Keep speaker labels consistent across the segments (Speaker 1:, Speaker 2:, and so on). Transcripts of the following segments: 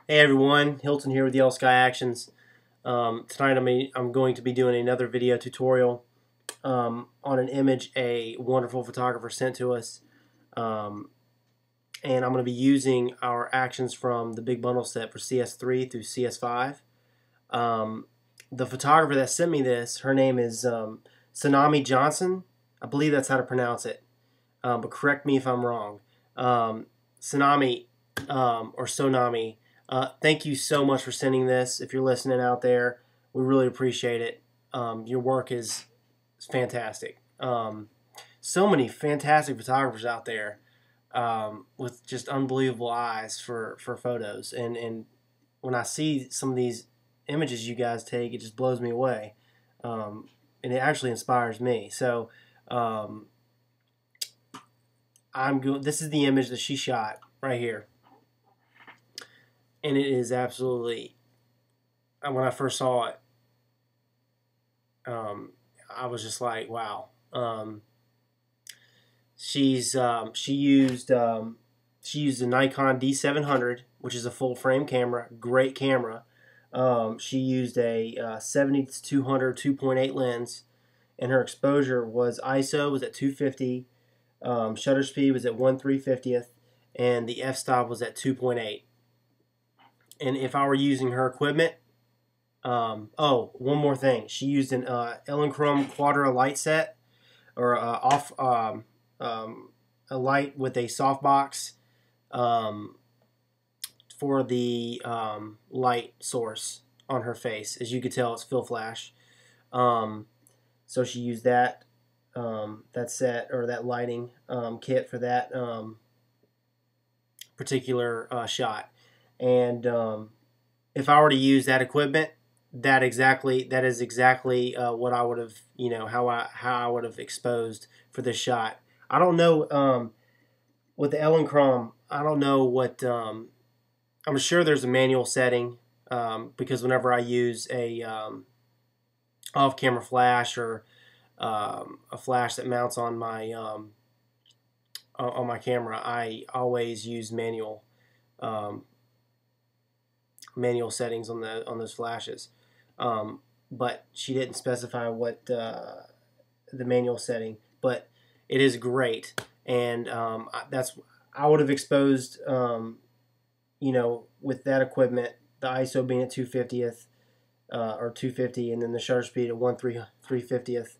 Speaker 1: Hey everyone, Hilton here with Yellow Sky Actions. Tonight I'm going to be doing another video tutorial on an image a wonderful photographer sent to us. And I'm going to be using our actions from the big bundle set for CS3 through CS5. The photographer that sent me this, her name is Sonomi Johnson. I believe that's how to pronounce it, but correct me if I'm wrong. Sonomi or Sonomi. Thank you so much for sending this. If you're listening out there, we really appreciate it. Your work is fantastic. So many fantastic photographers out there with just unbelievable eyes for photos. And when I see some of these images you guys take, it just blows me away. And it actually inspires me. So this is the image that she shot right here. And it is absolutely, when I first saw it, I was just like, wow. She used a Nikon D700, which is a full frame camera, great camera. She used a 70-200 2.8 lens, and her exposure was ISO was at 250, shutter speed was at 1/350th, and the f-stop was at 2.8. And if I were using her equipment, oh, one more thing. She used an Elinchrom Quadra light set, or a light with a softbox for the light source on her face. As you can tell, it's fill flash. So she used that set, or that lighting kit for that particular shot. And if I were to use that equipment, that is exactly what I would have, how I would have exposed for this shot. I don't know with the Elinchrom. I don't know what. I'm sure there's a manual setting because whenever I use a off-camera flash or a flash that mounts on my camera, I always use manual settings on those flashes, but she didn't specify what the manual setting. But it is great, and I would have exposed, with that equipment, the ISO being at 250th or 250, and then the shutter speed at 1/350th,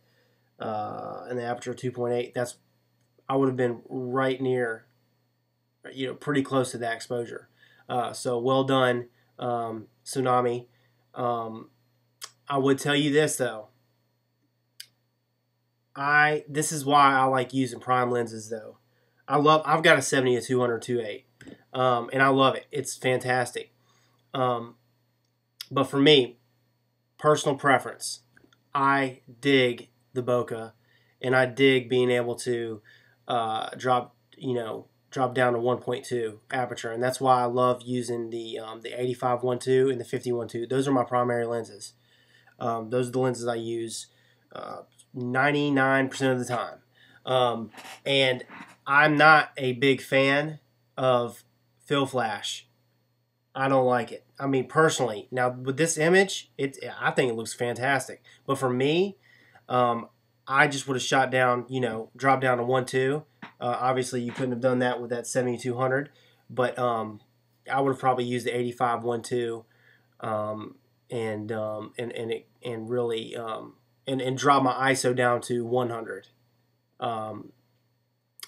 Speaker 1: and the aperture 2.8. I would have been right near, pretty close to that exposure. So well done. Sonomi. I would tell you this though. This is why I like using prime lenses though. I've got a 70-200 2.8, and I love it. It's fantastic. But for me, personal preference, I dig the bokeh, and I dig being able to drop down to 1.2 aperture, and that's why I love using the 85-1.2 and the 50-1.2. Those are my primary lenses. Those are the lenses I use 99% of the time. And I'm not a big fan of fill flash. I don't like it. I mean, personally. Now with this image, I think it looks fantastic. But for me, I just would have shot down, dropped down to 1.2. Obviously, you couldn't have done that with that 70-200, but I would have probably used the 85-1.2 and really drop my ISO down to 100.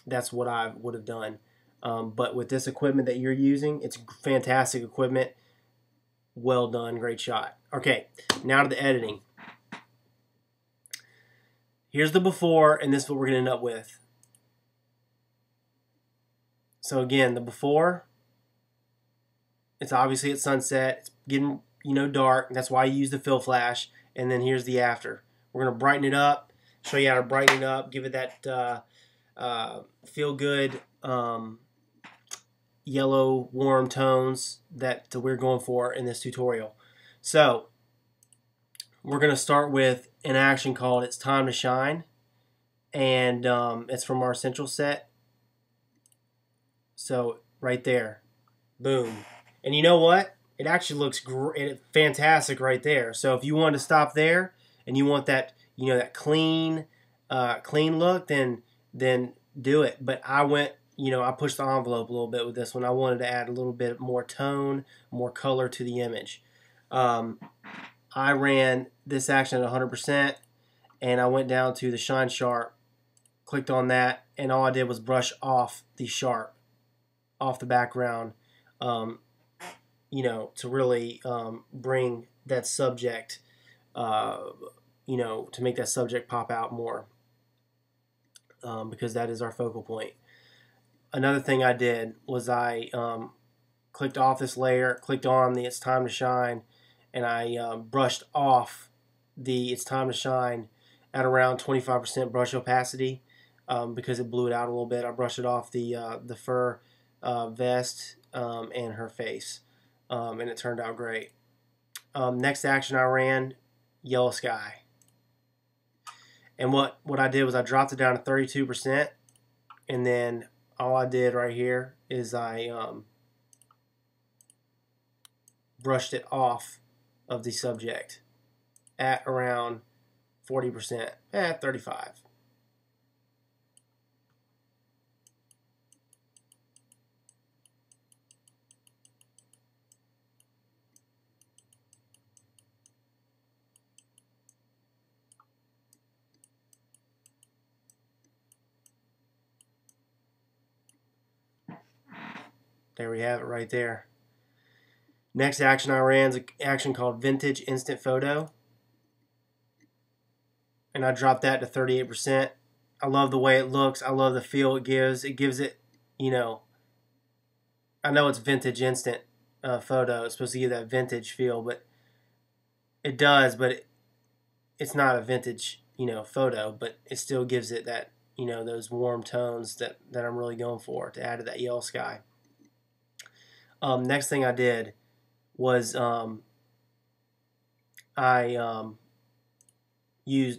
Speaker 1: That's what I would have done. But with this equipment that you're using, it's fantastic equipment. Well done, great shot. Okay, now to the editing. Here's the before, and this is what we're going to end up with. So again, the before, it's obviously at sunset. It's getting, dark. That's why I use the fill flash. And then here's the after. We're going to brighten it up, show you how to brighten it up, give it that feel good yellow warm tones that we're going for in this tutorial. So we're going to start with an action called It's Time to Shine, and it's from our Essential set. So right there, boom. And you know what? it actually looks fantastic right there. So if you want to stop there and you want that, that clean look, then do it. But I went, I pushed the envelope a little bit with this one. I wanted to add a little bit more tone, more color to the image. I ran this action at 100%, and I went down to the Shine Sharp, clicked on that, and all I did was brush off the sharp, off the background, to really bring that subject, to make that subject pop out more, because that is our focal point. Another thing I did was I clicked off this layer, clicked on the It's Time to Shine, and I brushed off the It's Time to Shine at around 25% brush opacity, because it blew it out a little bit. I brushed it off the fur vest and her face, and it turned out great. Next action I ran, Yellow Sky. And what I did was I dropped it down to 32%, and then all I did right here is I brushed it off of the subject at around 40%, at 35. There we have it right there. Next action I ran is an action called Vintage Instant Photo, and I dropped that to 38%. I love the way it looks. I love the feel it gives. It gives it, I know it's Vintage Instant Photo. It's supposed to give that vintage feel, but it does, but it's not a vintage, photo, but it still gives it that, those warm tones that I'm really going for to add to that Yellow Sky. Next thing I did was I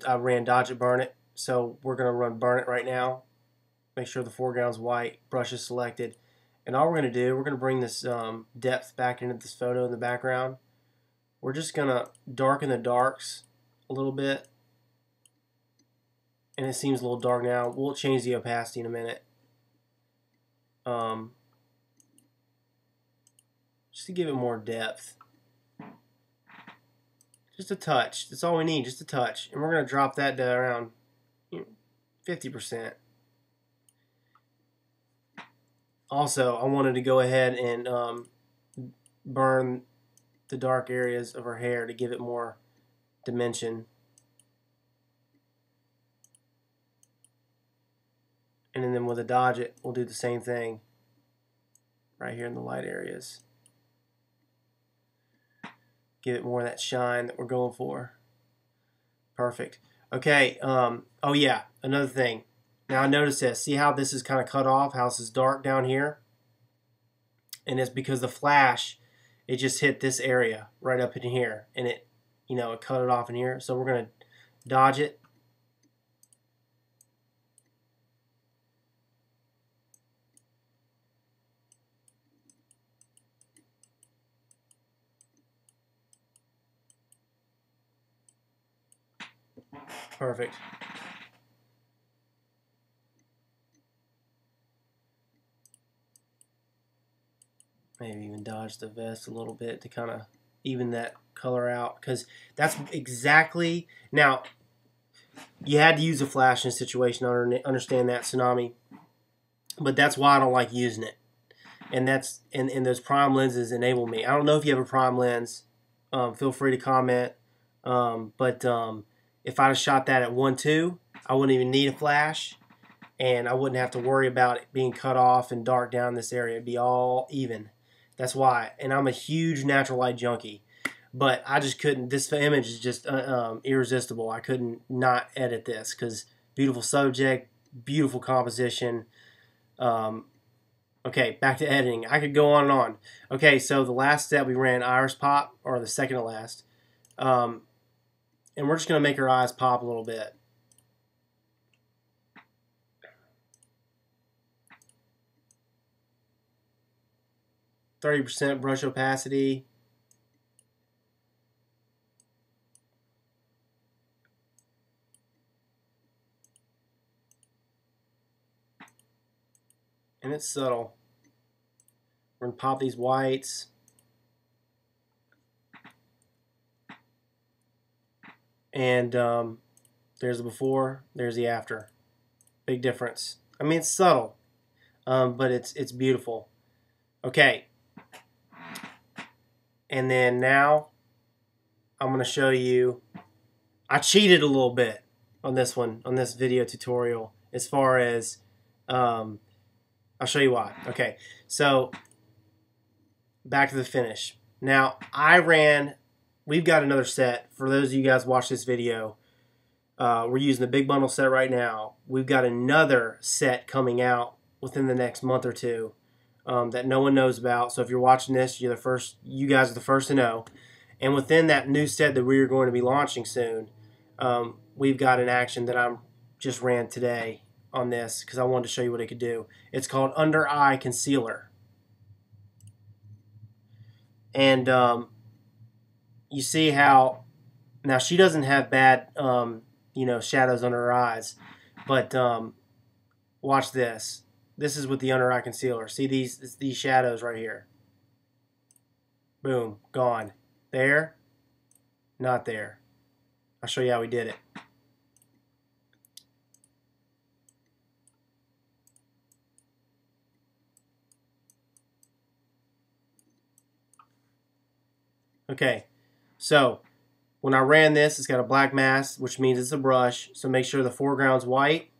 Speaker 1: ran Dodge It, Burn It. So we're going to run Burn It right now. Make sure the foreground's white, brush is selected. And all we're going to do, we're going to bring this depth back into this photo in the background. We're just going to darken the darks a little bit. And it seems a little dark now. We'll change the opacity in a minute. Just to give it more depth. Just a touch. That's all we need, just a touch. And we're going to drop that to around 50%. Also, I wanted to go ahead and burn the dark areas of her hair to give it more dimension. And then with a Dodge It, we'll do the same thing right here in the light areas. Give it more of that shine that we're going for. Perfect. Okay, oh yeah, another thing. Now notice this. See how this is kind of cut off, how this is dark down here? And it's because the flash, it just hit this area right up in here. And it, it cut it off in here. So we're going to Dodge It. Perfect. Maybe even dodge the vest a little bit to kind of even that color out, because that's exactly, now you had to use a flash in a situation. I understand that, Sonomi, but that's why I don't like using it. And that's and those prime lenses enable me. I don't know if you have a prime lens. Feel free to comment. If I'd have shot that at 1.2, I wouldn't even need a flash, and I wouldn't have to worry about it being cut off and dark down this area. It'd be all even. That's why. And I'm a huge natural light junkie, but I just couldn't. This image is just irresistible. I couldn't not edit this because beautiful subject, beautiful composition. Okay, back to editing. I could go on and on. Okay, so the last step we ran iris pop, or the second to last. And we're just going to make her eyes pop a little bit. %, brush opacity. and it's subtle. We're going to pop these whites. And there's the before, there's the after. Big difference. I mean, it's subtle, but it's beautiful. Okay. And then now I'm going to show you. I cheated a little bit on this one, on this video tutorial, as far as I'll show you why. Okay, so back to the finish. Now we've got another set. For those of you guys watch this video, we're using the big bundle set right now. We've got another set coming out within the next month or two that no one knows about. So if you're watching this, you're the first. You guys are the first to know. And within that new set that we're going to be launching soon, we've got an action that I just ran today on this because I wanted to show you what it could do. It's called Under Eye Concealer. And you see how now she doesn't have bad shadows under her eyes, but watch this. This is with the under eye concealer. See these shadows right here. Boom, gone. There, not there. I'll show you how we did it. Okay, so when I ran this, it's got a black mask, which means it's a brush. So make sure the foreground's white.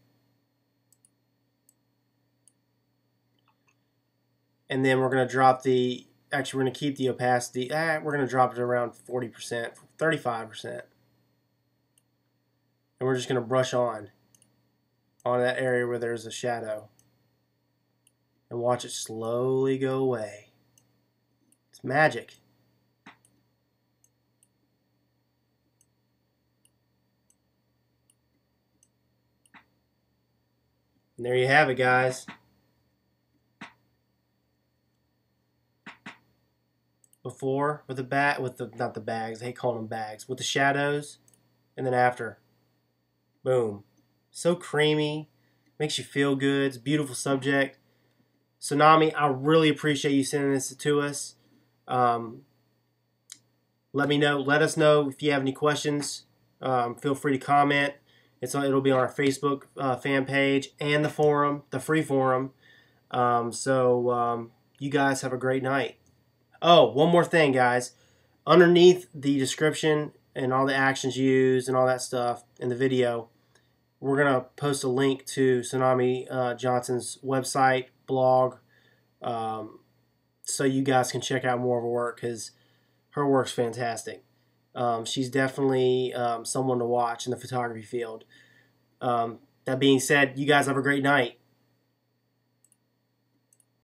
Speaker 1: And then we're going to drop the, actually we're going to keep the opacity, we're going to drop it around 40%, 35%. And we're just going to brush on that area where there's a shadow. And watch it slowly go away. It's magic. And there you have it, guys. Before with the not the bags, I hate calling them bags, with the shadows, and then after. Boom. So creamy, makes you feel good. It's a beautiful subject. Sonomi, I really appreciate you sending this to us. Let us know if you have any questions. Feel free to comment. It'll be on our Facebook fan page and the forum, the free forum. You guys have a great night. Oh, one more thing, guys. Underneath the description and all the actions used and all that stuff in the video, we're going to post a link to Sonomi Johnson's website, blog, so you guys can check out more of her work because her work's fantastic. She's definitely someone to watch in the photography field. That being said, you guys have a great night.